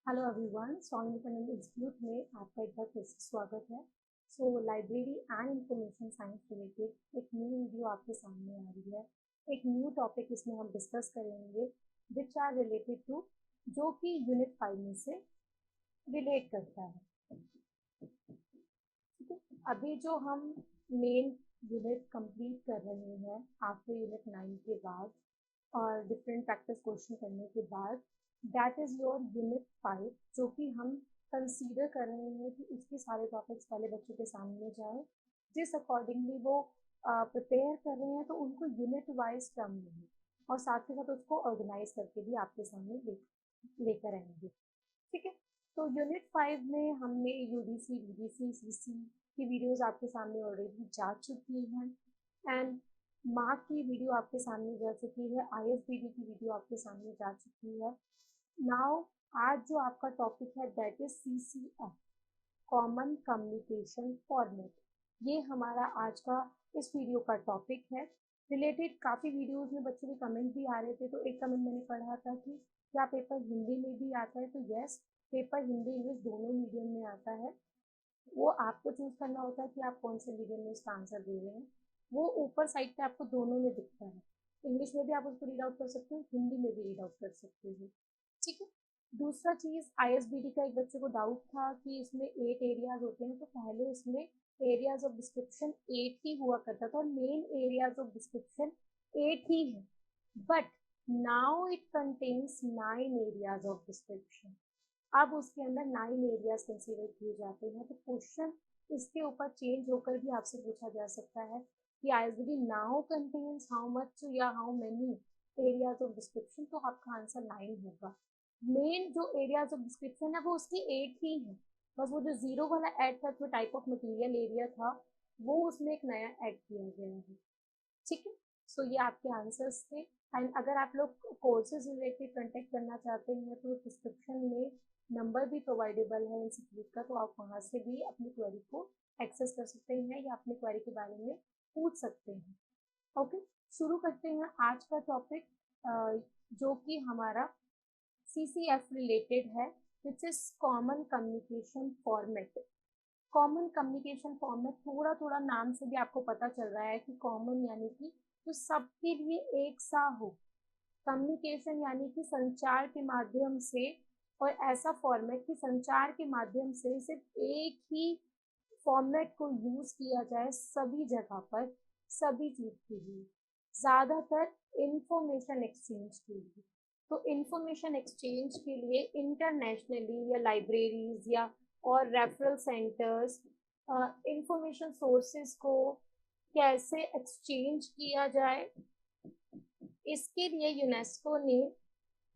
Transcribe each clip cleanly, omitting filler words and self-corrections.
Hello everyone, Swami Vivekananda institute में आपका एक बार फिर से स्वागत है। Library and information science related एक न्यू वीडियो आपके सामने आ रही है। एक न्यू टॉपिक इसमें हम डिस्कस करेंगे विच आर रिलेटेड टू, जो कि यूनिट 5 में से रिलेट करता है। ठीक है, अभी जो हम मेन यूनिट कंप्लीट कर रहे हैं आफ्टर यूनिट 9 के बाद और डिफरेंट प्रैक्टिस क्वेश्चन करने के बाद, दैट इज़ योर यूनिट 5, जो कि हम कंसीडर कर रहे हैं कि उसके सारे टॉपिक्स पहले बच्चों के सामने जाए, जिस अकॉर्डिंगली वो प्रिपेयर कर रहे हैं तो उनको यूनिट वाइज टर्म मिले और साथ के साथ उसको ऑर्गेनाइज करके भी आपके सामने लेकर आएंगे। ठीक है, तो यूनिट 5 में हमने यूडीसी, बीडीसी, सीसी की वीडियोस आपके सामने ऑलरेडी जा चुकी हैं एंड मार्क की वीडियो आपके सामने जा चुकी है, आईएसबीडी की वीडियो आपके सामने जा चुकी है। नाउ आज जो आपका टॉपिक है that is CCF, common communication format. ये हमारा आज का इस वीडियो का टॉपिक है। रिलेटेड काफ़ी वीडियोस में बच्चों के कमेंट भी आ रहे थे, तो एक कमेंट मैंने पढ़ा था कि क्या पेपर हिंदी में भी आता है, तो यस, पेपर हिंदी इंग्लिश दोनों मीडियम में आता है। वो आपको चूज करना होता है कि आप कौन से मीडियम में उसका आंसर दे रहे हैं। वो ऊपर साइड पे आपको दोनों में दिखता है। इंग्लिश में भी आप उसको रीड आउट कर सकते हो, हिंदी में भी रीड आउट कर सकते हो। ठीक है, दूसरा चीज़, आईएसबीडी का एक बच्चे को डाउट था कि इसमें 8 एरियाज होते हैं, तो पहले इसमें एरियाज ऑफ डिस्क्रिप्शन 8 ही हुआ करता था और मेन एरियाज ऑफ डिस्क्रिप्शन 8 ही है, but now it contains 9 areas of description. अब उसके अंदर 9 एरियाज कंसीडर किए जाते हैं, तो क्वेश्चन इसके ऊपर चेंज होकर भी आपसे पूछा जा सकता है कि आईएसबीडी नाउ कंटेन्स हाउ मच या how many areas of description, तो आपका आंसर 9 होगा। मेन जो एरियाज ऑफ डिस्क्रिप्शन है वो उसकी 8 ही है, बस वो जो जीरो वाला ऐड था, उसमें टाइप ऑफ मटेरियल एरिया था, वो उसमें एक नया ऐड किया गया है। ठीक है, सो ये आपके आंसर्स थे। एंड अगर आप लोग कोर्सेज रिलेटेड कंटेक्ट करना चाहते हैं तो डिस्क्रिप्शन में नंबर भी प्रोवाइडेबल है इंस्टीट्यूट का, तो आप वहाँ से भी अपनी क्वेरी को एक्सेस कर सकते हैं या अपनी क्वेरी के बारे में पूछ सकते हैं। ओके, शुरू करते हैं आज का टॉपिक, जो कि हमारा CCF रिलेटेड है, which is common communication format. Common communication format, थोड़ा थोड़ा नाम से भी आपको पता चल रहा है कि कॉमन यानी कि जो सबके लिए एक सा हो, कम्युनिकेशन यानी कि संचार के माध्यम से, और ऐसा फॉर्मेट कि संचार के माध्यम से सिर्फ एक ही फॉर्मेट को यूज किया जाए सभी जगह पर, सभी चीज के लिए, ज़्यादातर इंफॉर्मेशन एक्सचेंज के लिए। तो इंफॉर्मेशन एक्सचेंज के लिए इंटरनेशनली या लाइब्रेरीज या और रेफरल सेंटर्स, इंफॉर्मेशन सोर्सेज को कैसे एक्सचेंज किया जाए, इसके लिए यूनेस्को ने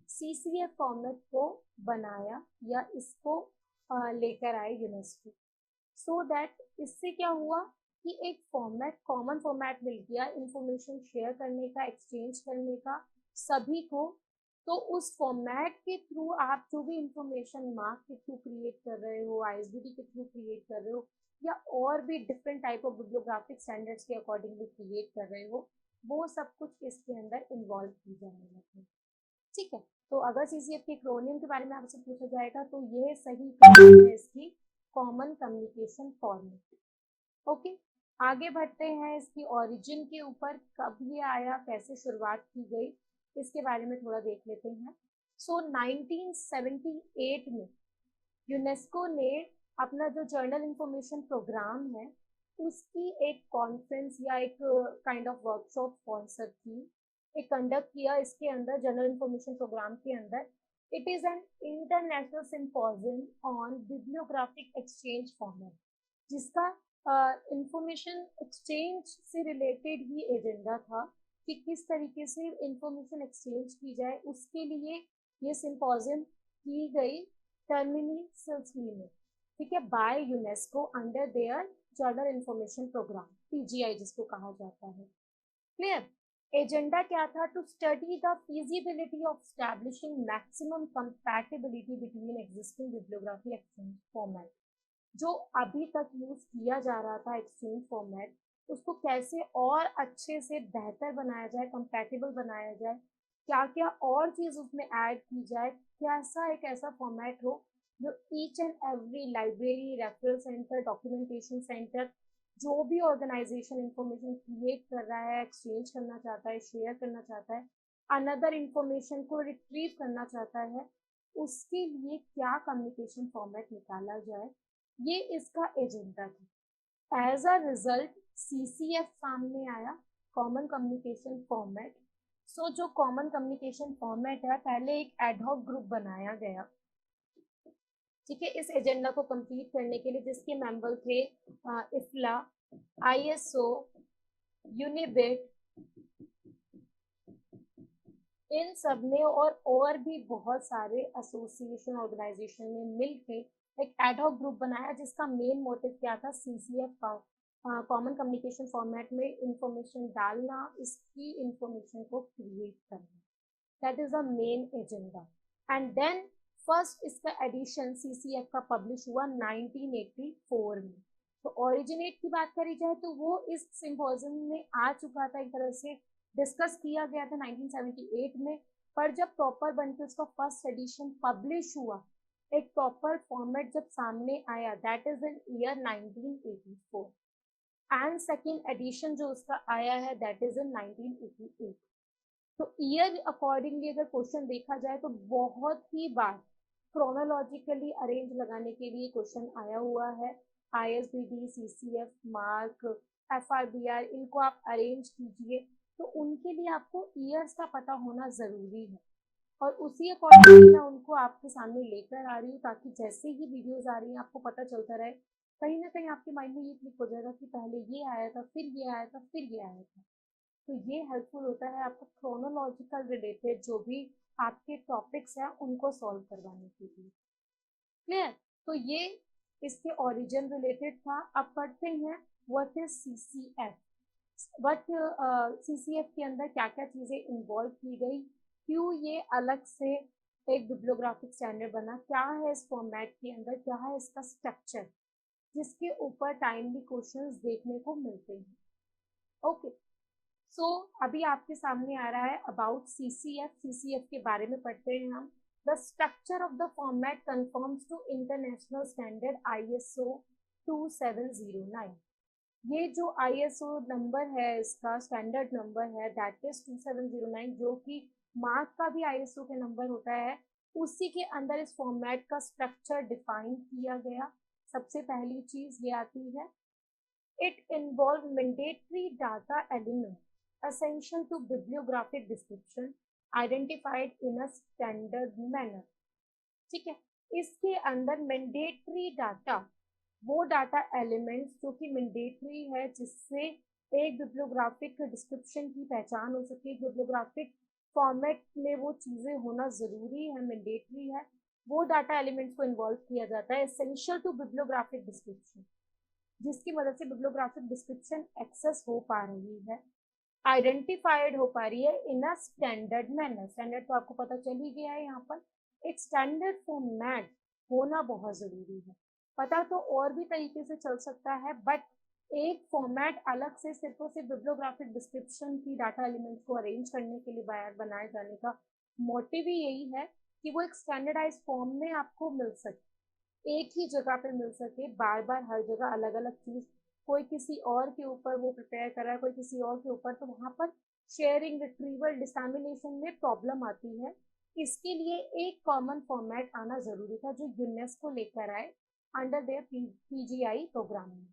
सीसीएफ फॉर्मेट को बनाया या इसको लेकर आए यूनेस्को, सो दैट इससे क्या हुआ कि एक फॉर्मेट, कॉमन फॉर्मेट मिल गया इंफॉर्मेशन शेयर करने का, एक्सचेंज करने का सभी को। तो उस फॉर्मेट के थ्रू आप जो भी इंफॉर्मेशन मार्क के थ्रू क्रिएट कर रहे हो, आईएसबीडी के थ्रू क्रिएट कर रहे हो, या और भी different type of bibliographic standards के अकॉर्डिंगली क्रिएट कर रहे हो, वो सब कुछ इसके अंदर इन्वॉल्व की जाने लगे। ठीक है, तो अगर सीसीएफ के एक्रोनियम के बारे में आपसे पूछा जाएगा तो ये सही है इसकी कॉमन कम्युनिकेशन फॉर्मेट। ओके, आगे बढ़ते हैं इसकी ओरिजिन के ऊपर, कब ये आया, कैसे शुरुआत की गई, इसके बारे में थोड़ा देख लेते हैं। 1978 में यूनेस्को ने अपना जो जर्नल इंफॉर्मेशन प्रोग्राम है उसकी एक कॉन्फ्रेंस या एक काइंड ऑफ वर्कशॉप स्पॉन्सर की, एक कंडक्ट किया इसके अंदर, जनरल इंफॉर्मेशन प्रोग्राम के अंदर। It is an international symposium on bibliographic exchange format, जिसका इंफॉर्मेशन एक्सचेंज से रिलेटेड ही एजेंडा था कि किस तरीके से इंफॉर्मेशन एक्सचेंज की जाए, उसके लिए ये सिंपोजियम की गई टर्मिनी सिल्सली में। ठीक है, by UNESCO under their general information programme, PGI जिसको कहा जाता है। क्लियर, एजेंडा क्या था? To study the feasibility of establishing maximum compatibility between existing bibliography exchange format. जो अभी तक यूज किया जा रहा था एक्सचेंज फॉर्मेट, उसको कैसे और अच्छे से बेहतर बनाया जाए, कंपैटिबल बनाया जाए, क्या क्या और चीज़ उसमें ऐड की जाए, कैसा एक ऐसा फॉर्मेट हो जो each and every library, referral centre, documentation centre, जो भी ऑर्गेनाइजेशन इंफॉर्मेशन क्रिएट कर रहा है, एक्सचेंज करना चाहता है, शेयर करना चाहता है, अनदर इंफॉर्मेशन को रिट्रीव करना चाहता है, उसके लिए क्या कम्युनिकेशन फॉर्मेट निकाला जाए, ये इसका एजेंडा था। एज अ रिजल्ट CCF सामने आया, कॉमन कम्युनिकेशन फॉर्मेट। सो जो कॉमन कम्युनिकेशन फॉर्मेट है, पहले एक एडहॉक ग्रुप बनाया गया, ठीक है, इस एजेंडा को कंप्लीट करने के लिए, जिसके मेंबर थे इफ्ला, ISO, यूनिबिट, इन सब ने और भी बहुत सारे एसोसिएशन ऑर्गेनाइजेशन ने मिलके एक एडहॉक ग्रुप बनाया, जिसका मेन मोटिव क्या था, CCF का कॉमन कम्युनिकेशन फॉर्मेट में इंफॉर्मेशन डालना, इसकी इंफॉर्मेशन को क्रिएट करना। That is the main agenda. And then first इसका एडिशन CCF का पब्लिश हुआ 1984 में। तो ओरिजिनेट की बात करी जाए तो वो इस सिम्पोजियम में आ चुका था, एक तरह से डिस्कस किया गया था 1978 में, पर जब प्रॉपर बनकर उसका फर्स्ट एडिशन पब्लिश हुआ, एक प्रॉपर फॉर्मेट जब सामने आया, that is in year 1984, and second edition जो उसका आया है दैट इज इन 1988। तो ईयर अकॉर्डिंगली अगर क्वेश्चन देखा जाए तो बहुत ही बार क्रोनोलॉजिकली अरेंज लगाने के लिए क्वेश्चन आया हुआ है। ISBD, CCF, मार्क, FRBR, इनको आप अरेंज कीजिए, तो उनके लिए आपको ईयर्स का पता होना ज़रूरी है, और उसी अकॉर्डिंगली मैं उनको आपके सामने लेकर आ रही हूँ, ताकि जैसे ही वीडियोस आ रही हैं आपको पता चलता रहे, कहीं ना कहीं आपके माइंड में ये क्लिक हो जाएगा कि पहले ये आया था, फिर ये आया था, फिर ये आया था। तो ये हेल्पफुल होता है आपको क्रोनोलॉजिकल रिलेटेड जो भी आपके टॉपिक्स हैं उनको सॉल्व करवाने के लिए। क्लियर? तो ये इसके ओरिजिन रिलेटेड था। अब पढ़ते हैं what is CCF, but CCF के अंदर क्या क्या चीज़ें इन्वॉल्व की गई, क्यों ये अलग से एक बिब्लियोग्राफिक स्टैंडर्ड बना, क्या है इस फॉर्मेट के अंदर, क्या है इसका स्ट्रक्चर, जिसके ऊपर टाइमली क्वेश्चंस देखने को मिलते हैं। ओके, सो अभी आपके सामने आ रहा है अबाउट CCF के बारे में पढ़ते हैं हम। The structure of the format conforms to international standard ISO 2709। ये जो ISO नंबर है, इसका स्टैंडर्ड नंबर है दैट इज 2709, जो कि मार्क का भी ISO के नंबर होता है, उसी के अंदर इस फॉर्मेट का स्ट्रक्चर डिफाइन किया गया। सबसे पहली चीज ये आती है, it involves mandatory data element essential to bibliographic description identified in a standard manner। ठीक है, इसके अंदर मैंडेटरी डाटा, वो डाटा एलिमेंट्स जो कि मैंडेटरी है, जिससे एक बिब्लियोग्राफिक डिस्क्रिप्शन की पहचान हो सके, बिब्लियोग्राफिक फॉर्मेट में वो चीज़ें होना ज़रूरी है, मैंडेटरी है, वो डाटा एलिमेंट्स को इन्वॉल्व किया जाता है, एसेंशियल टू बिब्लियोग्राफिक डिस्क्रिप्शन, जिसकी मदद से बिब्लियोग्राफिक डिस्क्रिप्शन एक्सेस हो पा रही है, आइडेंटिफाइड हो पा रही है in a standard manner. Standard तो आपको पता चल ही गया है, यहाँ पर एक स्टैंडर्ड फॉर्मेट होना बहुत ज़रूरी है। पता तो और भी तरीके से चल सकता है, बट एक फॉर्मेट अलग से सिर्फ और सिर्फ बिब्लियोग्राफिक डिस्क्रिप्शन की डाटा एलिमेंट्स को अरेंज करने के लिए बनाए जाने का मोटिव ही यही है कि वो एक स्टैंडर्डाइज फॉर्म में आपको मिल सके, एक ही जगह पे मिल सके, बार बार हर जगह अलग अलग चीज़, कोई किसी और के ऊपर वो प्रिपेयर कर रहा है, कोई किसी और के ऊपर, तो वहाँ पर शेयरिंग, रिट्रीवल, डिसैमिनेशन में प्रॉब्लम आती है। इसके लिए एक कॉमन फॉर्मेट आना ज़रूरी था, जो यूनेस्को लेकर आए अंडर देयर PGI प्रोग्राम में।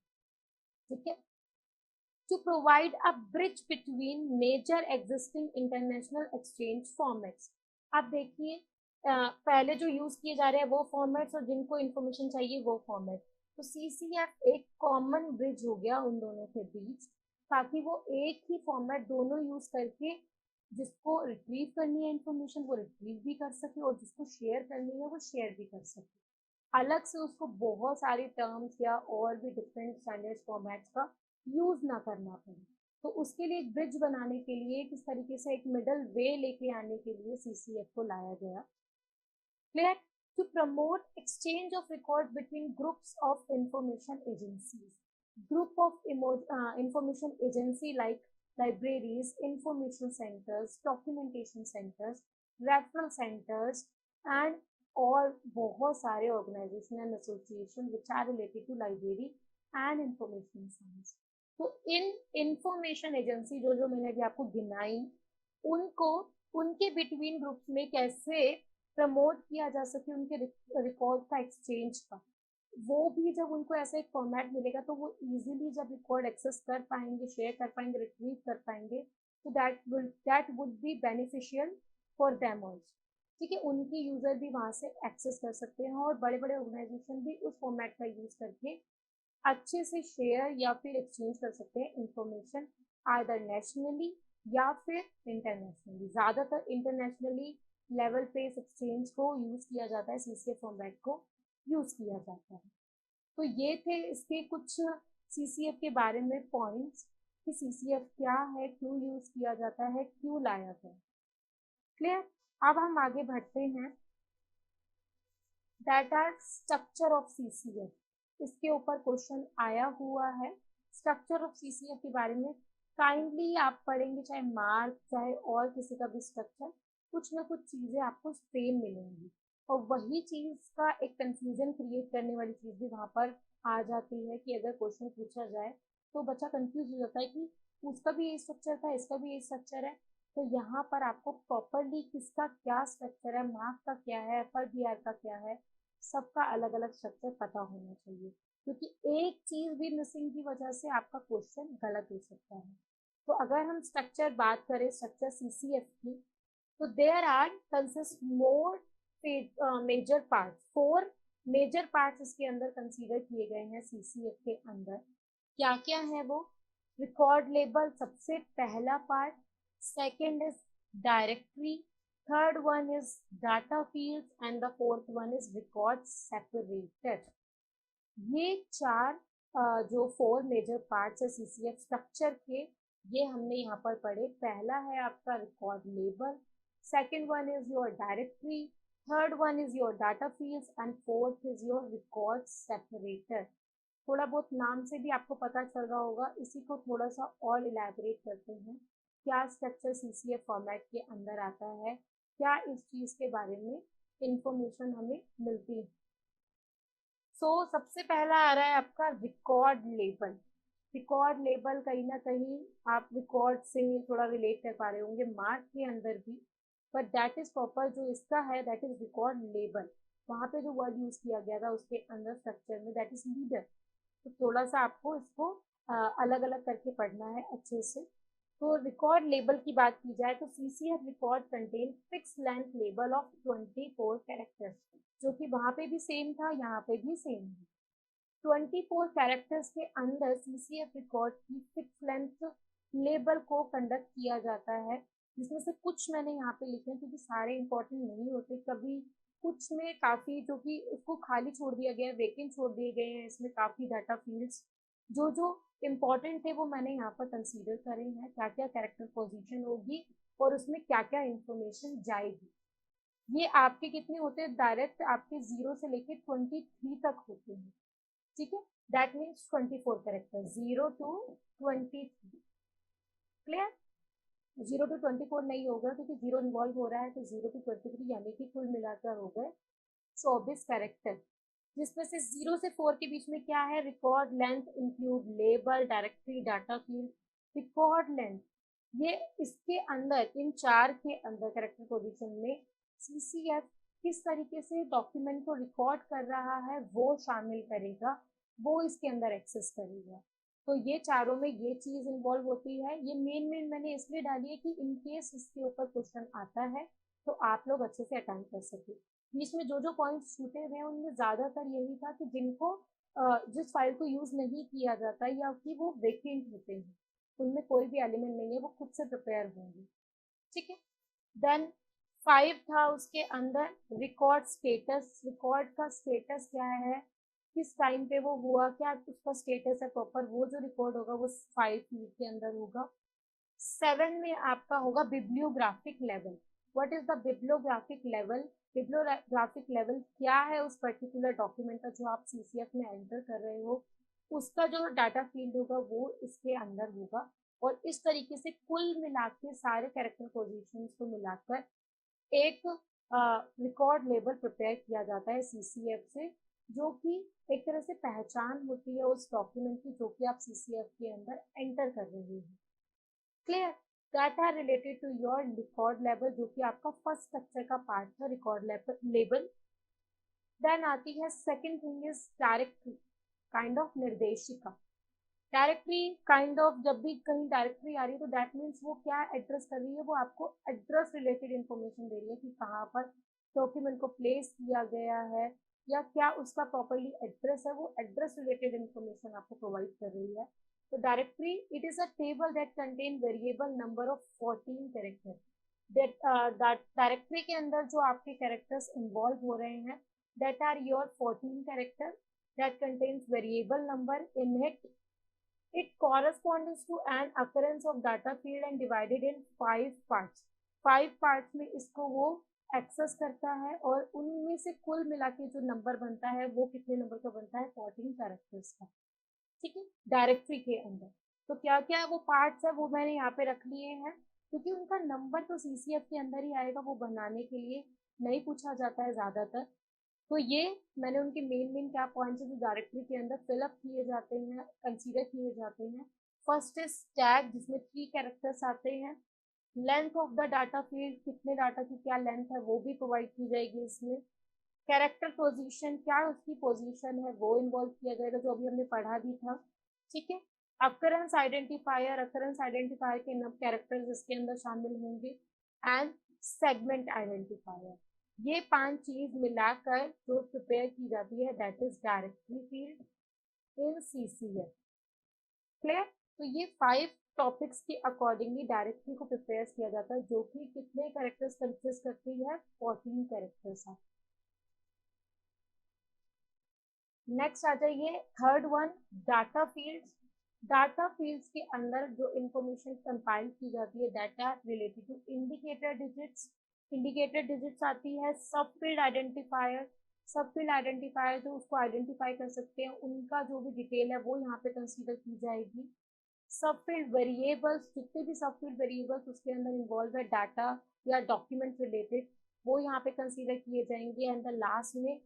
ठीक है, to provide a bridge between major existing international exchange formats. आप देखिए, पहले जो यूज किए जा रहे हैं वो फॉर्मेट्स, और जिनको इन्फॉर्मेशन चाहिए वो फॉर्मेट, तो CCF एक कॉमन ब्रिज हो गया उन दोनों के बीच, ताकि वो एक ही फॉर्मेट दोनों यूज करके जिसको रिट्रीव करनी है इंफॉर्मेशन वो रिट्रीव भी कर सके, और जिसको शेयर करनी है वो शेयर भी कर सके, अलग से उसको बहुत सारे टर्म्स या और भी डिफरेंट स्टैंडर्ड फॉर्मेट्स का यूज ना करना पड़े। तो उसके लिए एक ब्रिज बनाने के लिए, किस तरीके से एक मिडल वे लेके आने के लिए CCF को लाया गया। Clear? To promote exchange of record between groups of information agencies, group of information agency like libraries, information centres, documentation centres, referral centres and और बहुत सारे organisation and association which are related to library and information science. तो इन information agency जो जो मैंने अभी आपको गिनाई, उनको उनके बिटवीन ग्रुप्स में कैसे प्रमोट किया जा सके उनके रिकॉर्ड का एक्सचेंज का, वो भी जब उनको ऐसा एक फॉर्मेट मिलेगा तो वो इजीली जब रिकॉर्ड एक्सेस कर पाएंगे, शेयर कर पाएंगे, रिट्रीव कर पाएंगे, तो that would be beneficial for them also. ठीक है, उनकी यूजर भी वहाँ से एक्सेस कर सकते हैं और बड़े बड़े ऑर्गेनाइजेशन भी उस फॉर्मेट का यूज करके अच्छे से शेयर या फिर एक्सचेंज कर सकते हैं इंफॉर्मेशन, आइदर नेशनली या फिर इंटरनेशनली। ज़्यादातर इंटरनेशनली लेवल पे इस एक्सचेंज को यूज़ किया जाता है, सीसीएफ फॉर्मेट को यूज़ किया जाता है। तो ये थे इसके कुछ सीसीएफ के बारे में पॉइंट्स कि सीसीएफ क्या है, क्यों यूज़ किया जाता है, क्यों लाया गया। क्लियर? अब हम आगे बढ़ते हैं। That are structure of CCF, इसके ऊपर क्वेश्चन आया हुआ है। स्ट्रक्चर ऑफ सीसीएफ के बारे में काइंडली आप पढ़ेंगे, चाहे मार्क चाहे और किसी का भी स्ट्रक्चर, कुछ ना कुछ चीज़ें आपको सेम मिलेंगी और वही चीज़ का एक कंफ्यूजन क्रिएट करने वाली चीज़ भी वहाँ पर आ जाती है कि अगर क्वेश्चन पूछा जाए तो बच्चा कंफ्यूज हो जाता है कि उसका भी ये स्ट्रक्चर था, इसका भी ये स्ट्रक्चर है। तो यहाँ पर आपको प्रॉपरली किसका क्या स्ट्रक्चर है, मार्क का क्या है, पर बीआर का क्या है, सबका अलग अलग स्ट्रक्चर पता होना चाहिए, क्योंकि एक चीज भी मिसिंग की वजह से आपका क्वेश्चन गलत हो सकता है। तो अगर हम स्ट्रक्चर बात करें, स्ट्रक्चर सीसीएफ की, तो there are consist more major part, 4 major parts इसके अंदर कंसीडर किए गए हैं सीसीएफ के अंदर। क्या क्या है वो? रिकॉर्ड लेबल सबसे पहला part, second is directory, third one is data fields and the fourth one is record separated। ये चार जो 4 मेजर पार्ट्स है सीसीएफ स्ट्रक्चर के, ये हमने यहाँ पर पढ़े। पहला है आपका record label, second one is your directory, third one is your data fields and fourth is your record separator. थोड़ा बहुत नाम से भी आपको पता चल रहा होगा, इसी को थोड़ा सा और इलैबोरेट करते हैं। क्या स्ट्रक्चर सीसीएफ फॉर्मेट के अंदर आता है, क्या इस चीज़ के बारे में इंफॉर्मेशन हमें मिलती है। सबसे पहला आ रहा है आपका रिकॉर्ड लेबल। रिकॉर्ड लेबल कहीं ना कहीं आप रिकॉर्ड से थोड़ा रिलेट कर पा रहे होंगे मार्क के अंदर भी, बट दैट इज प्रॉपर जो इसका है दैट इज रिकॉर्ड लेबल। वहाँ पे जो वर्ड यूज किया गया था उसके अंदर स्ट्रक्चर में दैट इज लीडर। तो थोड़ा सा आपको इसको अलग अलग करके पढ़ना है अच्छे से। तो रिकॉर्ड लेबल की बात की जाए तो CCF record contain fix length label of 24 characters, जो कि वहाँ पे भी सेम था, यहाँ पे भी सेम है। 24 कैरेक्टर्स के अंदर सीसीएफ रिकॉर्ड की फिक्स लेंथ लेबल को कंडक्ट किया जाता है, जिसमें से कुछ मैंने यहाँ पे लिखे हैं क्योंकि सारे इंपॉर्टेंट नहीं होते, कभी कुछ में काफ़ी जो कि उसको खाली छोड़ दिया गया है, वेकेंट छोड़ दिए गए हैं, इसमें काफ़ी डाटा फील्ड्स जो जो इम्पॉर्टेंट थे वो मैंने यहाँ पर कंसीडर करे हैं, क्या क्या कैरेक्टर पोजीशन होगी और उसमें क्या क्या इंफॉर्मेशन जाएगी। ये आपके कितने होते हैं, डायरेक्ट आपके 0 से लेके 23 तक होते हैं। ठीक है, that means 24 character, 0 to 23। Clear? 0 to 24 नहीं होगा क्योंकि 0 इन्वॉल्व हो रहा है, तो 0 to 23 यानी कि कुल मिलाकर हो गए 24 कैरेक्टर, जिसमें से 0 से 4 के बीच में क्या है, record length include label, directory, data field. Record length ये इसके अंदर, इन चार के अंदर कैरेक्टर पोजीशन में सीसीएफ किस तरीके से डॉक्यूमेंट को रिकॉर्ड कर रहा है वो शामिल करेगा, वो इसके अंदर एक्सेस करेगा। तो ये चारों में ये चीज़ इन्वॉल्व होती है। ये मेन मैंने इसलिए डाली है कि इन केस इसके ऊपर क्वेश्चन आता है तो आप लोग अच्छे से अटेंड कर सके। बीच में जो जो पॉइंट्स छूटे हुए हैं उनमें ज़्यादातर यही था कि जिनको जिस फाइल को यूज़ नहीं किया जाता या कि वो वेकेंट होते हैं, उनमें कोई भी एलिमेंट नहीं है, वो खुद से प्रिपेयर होंगे। ठीक है, देन 5 था उसके अंदर रिकॉर्ड स्टेटस। रिकॉर्ड का स्टेटस क्या है, किस टाइम पे वो हुआ, क्या उसका स्टेटस है प्रॉपर, वो जो रिकॉर्ड होगा वो 5 के अंदर होगा। 7 में आपका होगा bibliographic level. What is the bibliographic level? Bibliographic level क्या है उस पर्टिकुलर डॉक्यूमेंट का जो आप सीसीएफ में एंटर कर रहे हो, उसका जो डाटा फील्ड होगा वो इसके अंदर होगा। और इस तरीके से कुल मिला के सारे कैरेक्टर पोजीशंस को मिलाकर एक रिकॉर्ड लेबल प्रिपेयर किया जाता है सीसीएफ से, जो कि एक तरह से पहचान होती है उस डॉक्यूमेंट की जो कि आप सीसीएफ के अंदर एंटर कर रहे हैं। Clear? That are related to your record level, जो कि आपका फर्स्ट स्ट्रक्चर का पार्ट था, रिकॉर्ड लेबल। देन आती है second thing is directory, kind of निर्देशिका। डायरेक्टरी काइंड ऑफ, जब भी कहीं डायरेक्टरी आ रही है तो दैट मीन्स वो क्या एड्रेस कर रही है, वो आपको एड्रेस रिलेटेड इंफॉर्मेशन दे रही है कि कहाँ पर डॉक्यूमेंट को प्लेस किया गया है या क्या उसका प्रॉपरली एड्रेस है, वो एड्रेस रिलेटेड इंफॉर्मेशन आपको प्रोवाइड कर रही है। तो directory it is a table that contain variable number of 14 character. That directory के अंदर जो आपके कैरेक्टर्स इन्वॉल्व हो रहे हैं, that are your 14 character that contains variable number in it. It corresponds to an occurrence of data field and divided in 5 parts. 5 parts में इसको वो एक्सेस करता है और उनमें से कुल मिला के जो नंबर बनता है वो कितने नंबर का बनता है, 14 कैरेक्टर्स का। ठीक है, डायरेक्टरी के अंदर तो क्या क्या वो पार्ट्स है वो मैंने यहाँ पे रख लिए हैं, क्योंकि उनका नंबर तो सीसीएफ के अंदर ही आएगा, वो बनाने के लिए नहीं पूछा जाता है ज़्यादातर। तो ये मैंने उनके मेन क्या पॉइंट्स है जो डायरेक्टरी के अंदर फिलअप किए जाते हैं, कंसीडर किए जाते हैं। फर्स्ट इज टैग, जिसमें 3 कैरेक्टर्स आते हैं। Length of the data field, कितने डाटा की क्या लेंथ है वो भी प्रोवाइड की जाएगी इसमें। कैरेक्टर पोजीशन, क्या उसकी पोजीशन है वो इन्वॉल्व किया जाएगा, जो अभी हमने पढ़ा भी था। ठीक है, अकरेंस आइडेंटिफायर, अकरेंस आइडेंटिफायर के कैरेक्टर्स इसके अंदर शामिल होंगे। एंड सेगमेंट आइडेंटिफायर, ये 5 चीज मिलाकर जो प्रिपेयर की जाती है that is directory field in CCF. Clear? तो ये 5 टॉपिक्स के अकॉर्डिंगली डायरेक्टरी को प्रिपेयर किया जाता है, जो कि कितने कैरेक्टर्स कंसिस्ट करती है, 14 कैरेक्टर्स है। नेक्स्ट आ जाइए third one, data fields. Data fields के अंदर जो इंफॉर्मेशन कंपाइल की जाती है that are related to indicator digits. Indicator digits आती है sub field identifier. Sub field identifier जो उसको आइडेंटिफाई कर सकते हैं, उनका जो भी डिटेल है वो यहाँ पे कंसीडर की जाएगी। सब फील्ड वेरिएबल्स, जितने भी सब फील्ड वेरिएबल्स उसके अंदर इन्वॉल्व है डाटा या डॉक्यूमेंट रिलेटेड, वो यहाँ पे कंसीडर किए जाएंगे। एंड द लास्ट में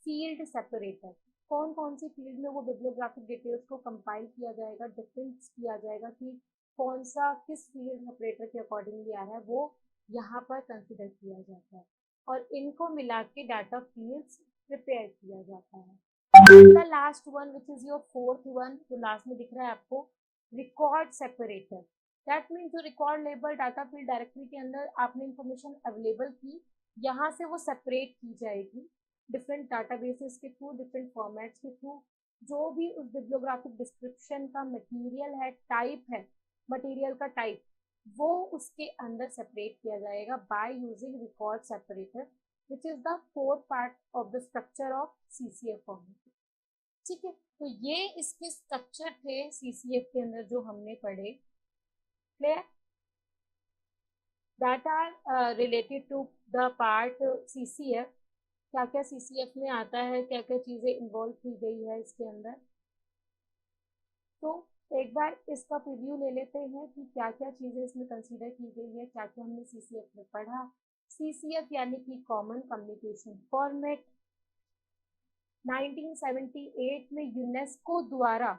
फील्ड सेपरेटर, कौन कौन सी फील्ड में वो बिब्लियोग्राफिक डिटेल्स को कंपाइल किया जाएगा, डिफरेंस किया जाएगा कि कौन सा किस फील्ड सेपरेटर के अकॉर्डिंगली आ रहा है, वो यहाँ पर कंसिडर किया जाता है और इनको मिला के डाटा फील्ड्स प्रिपेयर किया जाता है। The last one which is your fourth one, जो लास्ट में दिख रहा है आपको, रिकॉर्ड सेपरेटर। दैट मीन्स जो record label data field directory के अंदर आपने इंफॉर्मेशन अवेलेबल की, यहाँ से वो सेपरेट की जाएगी डिफरेंट डाटाबेसेस के थ्रू, डिफरेंट फॉर्मेट्स के थ्रू। जो भी उस बिब्लियोग्राफिक डिस्क्रिप्शन का मटेरियल है, टाइप है, मटेरियल का टाइप, वो उसके अंदर सेपरेट किया जाएगा bye using record separator, which is the fourth part of the structure of CCF format. ठीक है, तो ये इसके स्ट्रक्चर थे सीसीएफ के अंदर जो हमने पढ़े। Clear? That are related to the part CCF. क्या क्या सीसीएफ में आता है, क्या क्या चीज़ें इन्वॉल्व की गई है इसके अंदर। तो एक बार इसका प्रीव्यू ले लेते हैं कि क्या क्या चीज़ें इसमें कंसीडर की गई है, क्या क्या हमने सीसीएफ में पढ़ा। सीसीएफ यानी कि कॉमन कम्युनिकेशन फॉर्मेट। 1978 में यूनेस्को द्वारा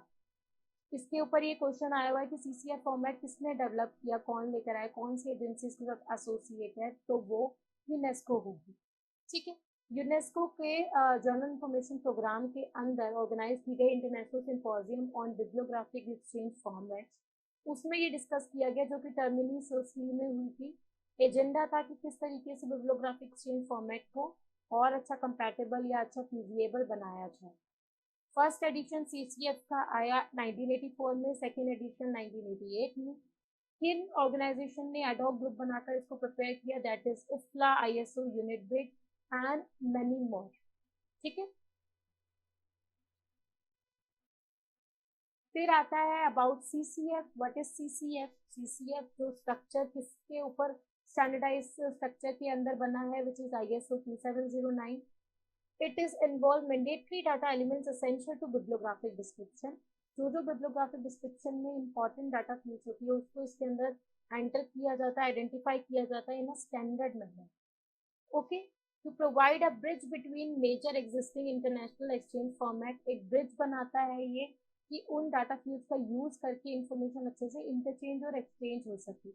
इसके ऊपर ये क्वेश्चन आया हुआ है कि सीसीएफ फॉर्मेट किसने डेवलप किया, कौन लेकर आया, कौन सी एजेंसी इसके साथ एसोसिएट है, तो वो यूनेस्को होगी। ठीक है, यूनेस्को के जर्नल इंफॉर्मेशन प्रोग्राम के अंदर ऑर्गेनाइज की गई international symposium on bibliographic exchange formats, उसमें ये डिस्कस किया गया, जो कि टर्मिनी सिसिली में हुई थी। एजेंडा था कि किस तरीके से बिब्लियोग्राफिक एक्सचेंज फॉर्मेट को और अच्छा कंपैटिबल या अच्छा फीजिएबल बनाया जाए। फर्स्ट एडिशन सीसीएफ का आया 1984 में, सेकेंड एडिशन 1988 में। किन ऑर्गेनाइजेशन ने एडॉक ग्रुप बनाकर इसको प्रिपेयर किया, दैट इज इफ्ला, आईएसओ, यूनिटबिट एंड मैनी मोर। ठीक है, फिर आता है about CCF. What is CCF? CCF जो स्ट्रक्चर किसके ऊपर स्टैंडर्डाइज स्ट्रक्चर के अंदर बना है, which is ISO 2709। It is involve mandatory data elements essential to bibliographic description. जो जो बिब्लियोग्राफिक डिस्क्रिप्शन में इंपॉर्टेंट डाटा फील्ड्स होती है उसको इसके अंदर एंटर किया जाता है, आइडेंटिफाई किया जाता है in a standard manner. Okay, to provide a bridge between major existing international exchange format. एक ब्रिज बनाता है ये कि उन डाटा फील्ड्स का यूज करके इंफॉर्मेशन अच्छे से इंटरचेंज और एक्सचेंज हो सके.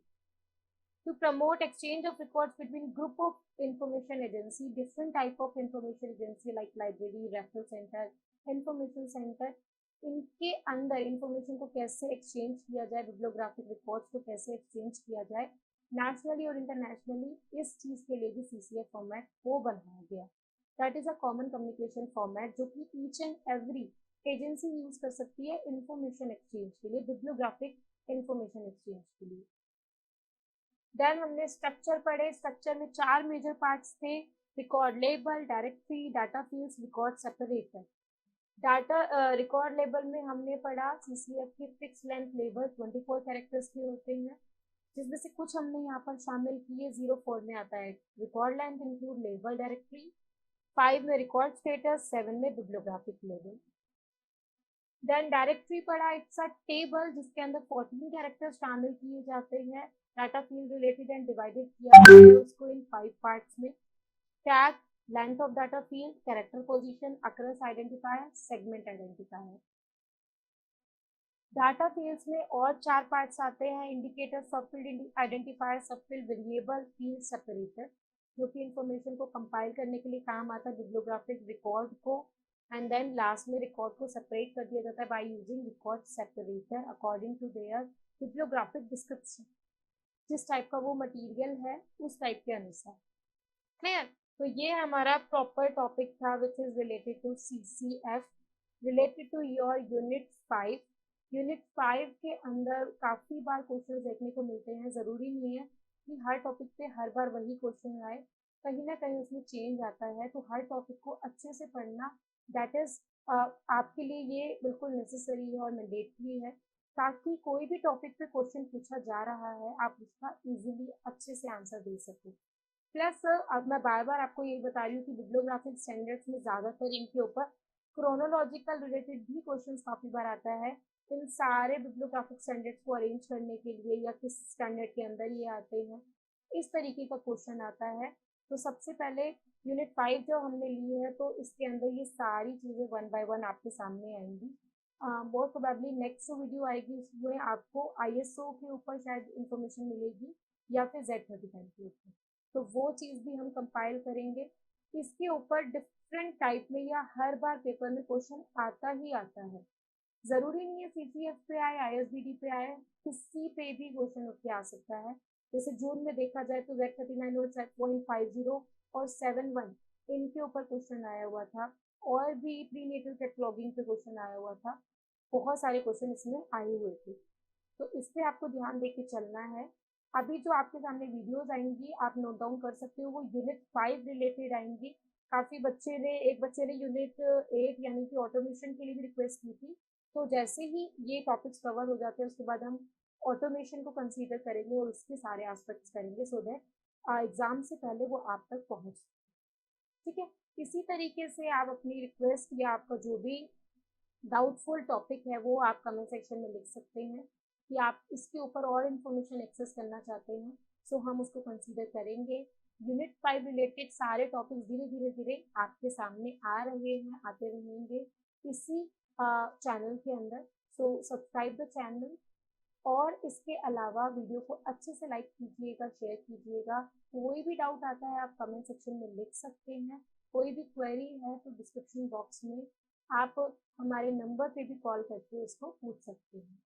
To promote exchange of records between group of information agency, different type of information agency like library, referral center, information center, इनके अंदर इंफॉर्मेशन को कैसे एक्सचेंज किया जाए, बिब्लियोग्राफिक रिकॉर्ड्स को कैसे एक्सचेंज किया जाए नेशनली और इंटरनेशनली, इस चीज़ के लिए भी CCF फॉर्मेट को बनाया गया. That is a common communication format जो कि each and every agency use कर सकती है इंफॉर्मेशन एक्सचेंज के लिए, बिब्लियोग्राफिक इंफॉर्मेशन एक्सचेंज के लिए. देन हमने स्ट्रक्चर पढ़े. स्ट्रक्चर में 4 मेजर पार्ट्स थे: record label, directory, data fields, record separator. Data record label में हमने पढ़ा CCF के फिक्स लेंथ लेबल 24 कैरेक्टर्स के होते हैं, जिसमें से कुछ हमने यहाँ पर शामिल किए. 04 में आता है record length include label directory, 5 में रिकॉर्ड स्टेटस, 7 में बिब्लियोग्राफिक लेबल. देन डायरेक्टरी पढ़ा. इट्स अ टेबल जिसके अंदर 14 कैरेक्टर्स शामिल किए जाते हैं. Data field related and divided किया गया है उसको इन 5 पार्ट्स में: tag, length of data field, character position, occurs identifier, segment identifier. Data fields में और 4 पार्ट्स आते हैं: indicator, subfield identifier, subfield variable, field separator, जो कि इंफॉर्मेशन को कंपाइल करने के लिए काम आता है बिब्लियोग्राफिक रिकॉर्ड को. एंड देन लास्ट में रिकॉर्ड को सेपरेट कर दिया जाता है by using record separator according to their bibliographic description. जिस टाइप का वो मटेरियल है उस टाइप के अनुसार. क्लियर? तो ये हमारा प्रॉपर टॉपिक था which is related to CCF, related to your unit 5. Unit 5 के अंदर काफ़ी बार क्वेश्चन देखने को मिलते हैं. ज़रूरी नहीं है कि हर टॉपिक पे हर बार वही क्वेश्चन आए, कहीं ना कहीं उसमें चेंज आता है. तो हर टॉपिक को अच्छे से पढ़ना, दैट इज़ आपके लिए ये बिल्कुल नेसेसरी है और मैंडेटरी है, ताकि कोई भी टॉपिक पे क्वेश्चन पूछा जा रहा है आप उसका इजीली अच्छे से आंसर दे सको. प्लस अब मैं बार बार आपको यही बता रही हूँ कि बिब्लियोग्राफिक स्टैंडर्ड्स में ज़्यादातर इनके ऊपर क्रोनोलॉजिकल रिलेटेड भी क्वेश्चंस काफ़ी बार आता है. इन सारे बिब्लियोग्राफिक स्टैंडर्ड्स को अरेंज करने के लिए या किस स्टैंडर्ड के अंदर ये आते हैं, इस तरीके का क्वेश्चन आता है. तो सबसे पहले यूनिट 5 जो हमने ली है तो इसके अंदर ये सारी चीज़ें 1 बाय 1 आपके सामने आएंगी. बहुत प्रोबेबली नेक्स्ट जो वीडियो आएगी उसमें आपको ISO के ऊपर शायद इंफॉर्मेशन मिलेगी या फिर Z35 के ऊपर, तो वो चीज़ भी हम कंपाइल करेंगे. इसके ऊपर डिफरेंट टाइप में या हर बार पेपर में क्वेश्चन आता ही आता है. ज़रूरी नहीं है CCF पे आए, ISBD पे आए, किसी पे भी क्वेश्चन उठ के आ सकता है. जैसे जून में देखा जाए तो Z39 और 7.50 और 71 इनके ऊपर क्वेश्चन आया हुआ था, और भी प्री नेटल कैटलॉगिंग पे क्वेश्चन आया हुआ था. बहुत सारे क्वेश्चन इसमें आए हुए थे, तो इस पर आपको ध्यान दे के चलना है. अभी जो आपके सामने वीडियोस आएंगी आप नोट डाउन कर सकते हो, वो यूनिट 5 रिलेटेड आएंगी. काफ़ी बच्चे ने, एक बच्चे ने यूनिट 8 यानी कि ऑटोमेशन के लिए भी रिक्वेस्ट की थी. तो जैसे ही ये टॉपिक्स कवर हो जाते हैं उसके बाद हम ऑटोमेशन को कंसीडर करेंगे और उसके सारे एस्पेक्ट्स करेंगे, सो दैट एग्ज़ाम से पहले वो आप तक पहुँच. ठीक है, इसी तरीके से आप अपनी रिक्वेस्ट या आपका जो भी डाउटफुल टॉपिक है वो आप कमेंट सेक्शन में लिख सकते हैं कि आप इसके ऊपर और इन्फॉर्मेशन एक्सेस करना चाहते हैं. सो हम उसको कंसीडर करेंगे. यूनिट 5 रिलेटेड सारे टॉपिक्स धीरे धीरे धीरे आपके सामने आ रहे हैं, आते रहेंगे इसी चैनल के अंदर. सो सब्सक्राइब द चैनल, और इसके अलावा वीडियो को अच्छे से लाइक कीजिएगा, शेयर कीजिएगा. कोई भी डाउट आता है आप कमेंट सेक्शन में लिख सकते हैं. कोई भी क्वेरी है तो डिस्क्रिप्शन बॉक्स में आप हमारे नंबर पे भी कॉल करके उसको पूछ सकते हैं.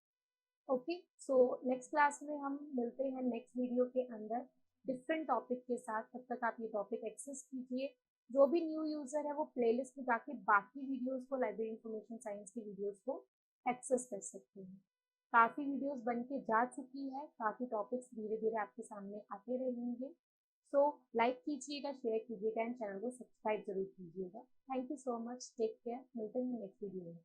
ओके, सो नेक्स्ट क्लास में हम मिलते हैं नेक्स्ट वीडियो के अंदर डिफरेंट टॉपिक के साथ. तब तक आप ये टॉपिक एक्सेस कीजिए. जो भी न्यू यूज़र है वो प्लेलिस्ट में जाके बाकी वीडियोस को, लाइब्रेरी इंफॉर्मेशन साइंस की वीडियोस को एक्सेस कर सकते हैं. काफ़ी वीडियोस बन के जा चुकी है, काफ़ी टॉपिक्स धीरे धीरे आपके सामने आते रहेंगे. सो लाइक कीजिएगा, शेयर कीजिएगा एंड चैनल को सब्सक्राइब जरूर कीजिएगा. Thank you so much, take care, मिलते हैं नेक्स्ट वीडियो में.